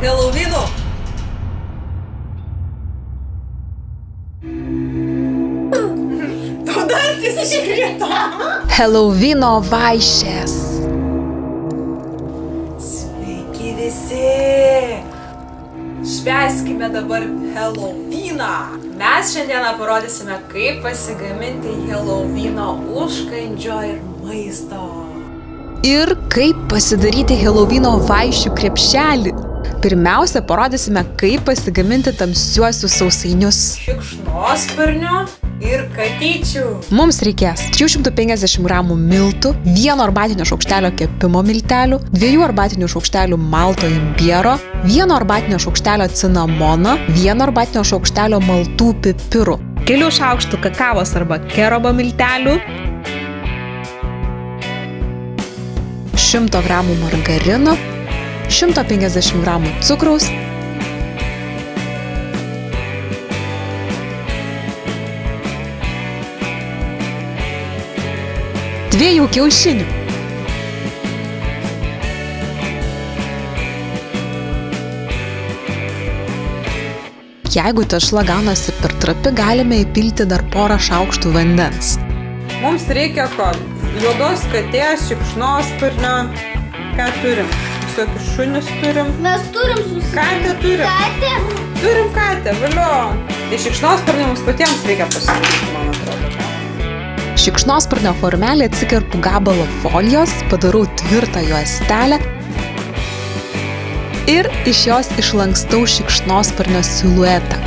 Helovyno. Tau dantis iškrito. Helovyno vaišės. Sveiki visi. Švęskime dabar Helovyną. Mes šiandieną parodysime, kaip pasigaminti Helovyno užkandžio ir maisto. Ir kaip pasidaryti Helovyno vaišių krepšelį. Pirmiausia, parodysime, kaip pasigaminti tamsiuosius sausainius. Šikšnosparnių ir katyčių. Mums reikės 350 gramų miltų, 1 arbatinio šaukštelio kepimo miltelių, 2 arbatinių šaukštelių malto imbiero, 1 arbatinio šaukštelio cinamono, 1 arbatinio šaukštelio maltų pipirų, kelių šaukštų kakavos arba kerobo miltelių, 100 gramų margarino, 150 gramų cukraus, 2 kiaušinių. Jeigu tešla gaunasi per trapi, galime įpilti dar porą šaukštų vandens. Mums reikia ko? Juodos katės, šikšnosparnio. Ką turim? Visokius šunis turim. Mes turim Katę turim. Katę? Turim katę, valio. Tai šikšnosparnį mums patiems reikia pasidaryti, man atrodo. Šikšnosparnio formelį atsikerpu gabalą folijos, padarau tvirtą juostelę ir iš jos išlankstau šikšnosparnio siluetą.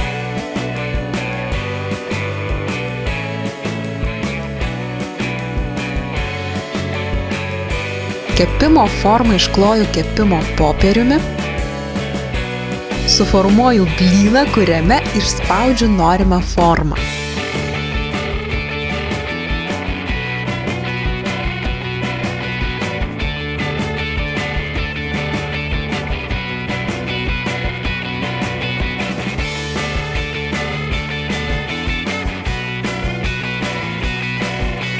Kepimo formą iškloju kepimo popieriumi, suformuoju blyną, kuriame išspaudžiu norimą formą.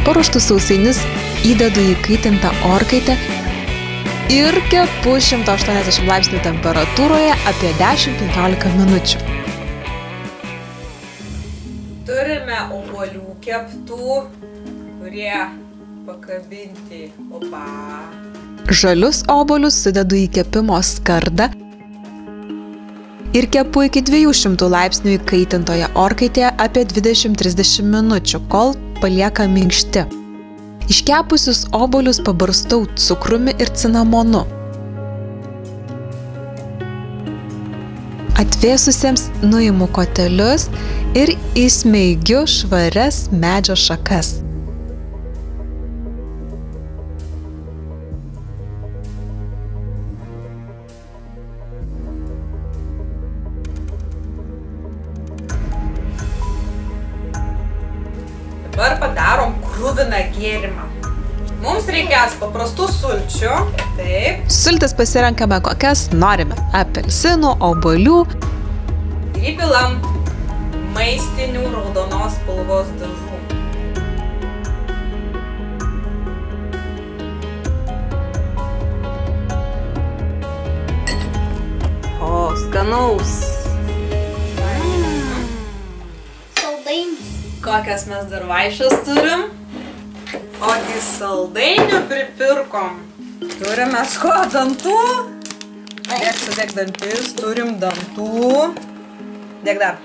Paruoštus sausainius įdedu į kaitintą orkaitę ir kepu 180 laipsnių temperatūroje apie 10-15 minučių. Turime obuolių keptų, kurie pakabinti. Opa. Žalius obuolius sudedu į kepimo skardą ir kepu iki 200 laipsnių įkaitintoje orkaitėje apie 20-30 minučių, kol palieka minkšti. Iškepusius obuolius pabarstau cukrumi ir cinamonu. Atvėsusiems nuimu kotelius ir įsmeigiu švarias medžio šakas. Dabar padarom kruviną gėrimą. Mums reikės paprastų sulčių. Taip. Sultis pasirenkame kokias norime. Apelsinų, obuolių. Ir įpilam maistinių raudonos spalvos dažų. O, skanaus. Saldainis. Kokias mes dar vaišes turim? Ogi saldainių pripirkom. Turime sko dantų. Dėk dantis, turim dantų. Dėk dar.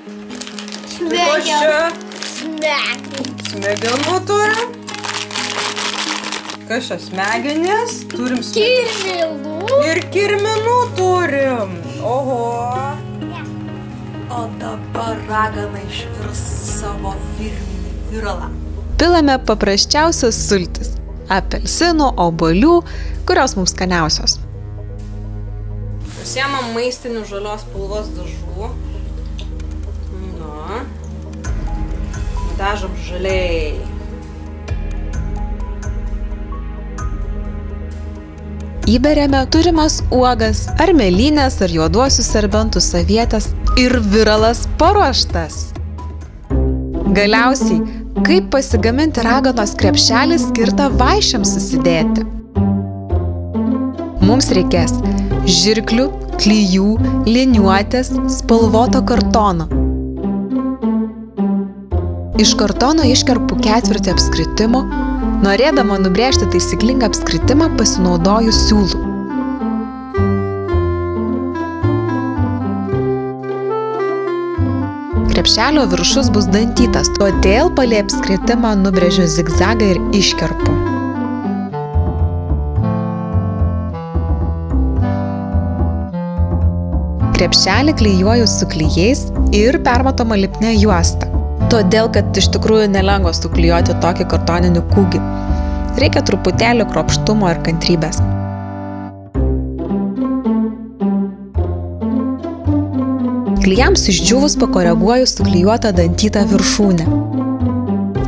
Smegenų turim. Kas čia smegenys? Turim Kirminų. ir kirminų turim. Oho. O dabar ragana išvirs savo firminį viralą. Pilame paprasčiausias sultis – apelsinų, obuolių, kurios mums skaniausios. Pasiemam maistinių žalios spalvos dažų. Nu. Dažam žaliai. Įberiame turimas uogas, ar mėlynes, ar juoduosius serbentus, avietes ir viralas paruoštas. Galiausiai, kaip pasigaminti raganos krepšelį skirtą vaišėms susidėti. Mums reikės žirklių, klijų, liniuotės, spalvoto kartono. Iš kartono iškerpu ketvirtį apskritimo, norėdama nubrėžti taisyklingą apskritimą pasinaudoju siūlų. Krepšelio viršus bus dantytas, todėl palei apskritimą nubrėžiu zigzagą ir iškerpu. Krepšelį klijuoju su klijais ir permatoma lipnia juosta, todėl kad iš tikrųjų nelengva suklijuoti tokį kartoninį kūgį. Reikia truputėlį kruopštumo ir kantrybės. Klijams išdžiūvus pakoreguoju suklijuotą dantytą viršūnę.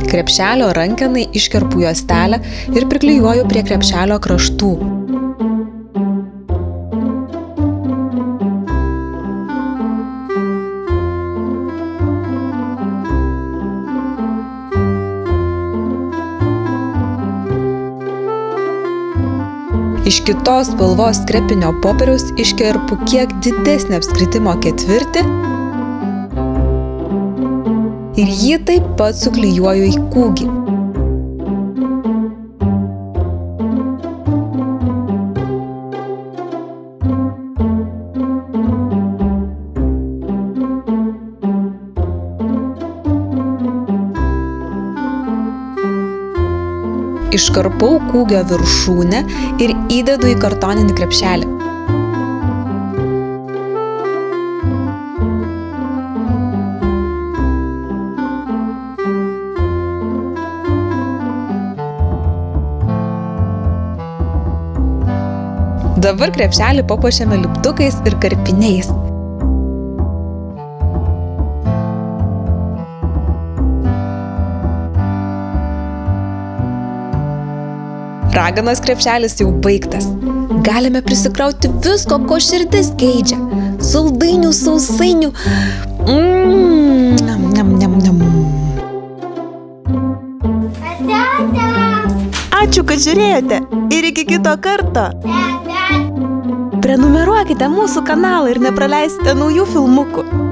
Krepšelio rankenai iškerpu juostelę ir priklijuoju prie krepšelio kraštų. Iš kitos spalvos krepinio popieriaus iškerpu kiek didesnį apskritimo ketvirtį ir jį taip pat suklijuoju į kūgį. Iškarpau kūgio viršūnę ir įdedu į kartoninį krepšelį. Dabar krepšelį papuošiame lipdukais ir karpiniais. Raganos krepšelis jau baigtas. Galime prisikrauti visko, ko širdis geidžia. Saldainių, sausainių. Ačiū, kad žiūrėjote. Ir iki kito karto. Prenumeruokite mūsų kanalą ir nepraleisite naujų filmukų.